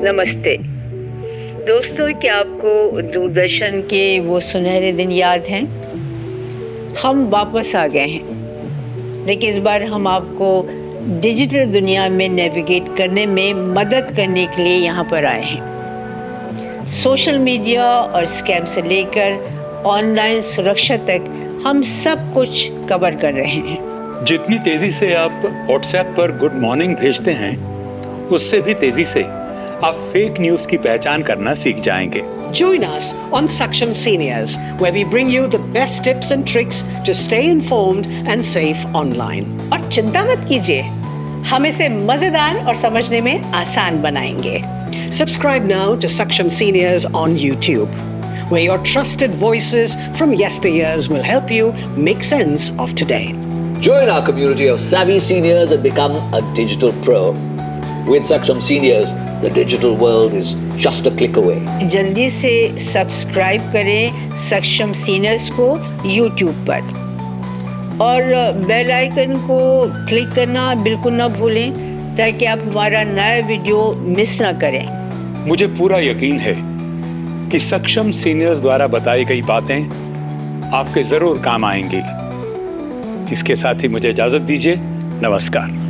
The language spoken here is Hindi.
नमस्ते दोस्तों, क्या आपको दूरदर्शन के वो सुनहरे दिन याद हैं? हम वापस आ गए हैं, लेकिन इस बार हम आपको डिजिटल दुनिया में नेविगेट करने में मदद करने के लिए यहाँ पर आए हैं। सोशल मीडिया और स्कैम से लेकर ऑनलाइन सुरक्षा तक हम सब कुछ कवर कर रहे हैं। जितनी तेजी से आप व्हाट्सएप पर गुड मॉर्निंग भेजते हैं, उससे भी तेजी से आप फेक न्यूज की पहचान करना सीख जाएंगे। Join us on Saksham Seniors, where we bring you the best tips and tricks to stay informed and safe online. और चिंता मत कीजिए, हम इसे मजेदार और समझने में आसान बनाएंगे। Subscribe now to Saksham Seniors on YouTube, where your trusted voices from yesteryears will help you make sense of today. Join our community of savvy seniors and become a digital pro. With Saksham Seniors, the digital world is just a click away. जल्दी से सब्सक्राइब करें सक्षम सीनियर्स को YouTube पर और बेल आइकन को क्लिक करना बिल्कुल ना भूलें, ताकि आप हमारा नया वीडियो मिस ना करें। मुझे पूरा यकीन है कि सक्षम सीनियर्स द्वारा बताई गई बातें आपके जरूर काम आएंगी। इसके साथ ही मुझे इजाजत दीजिए। नमस्कार।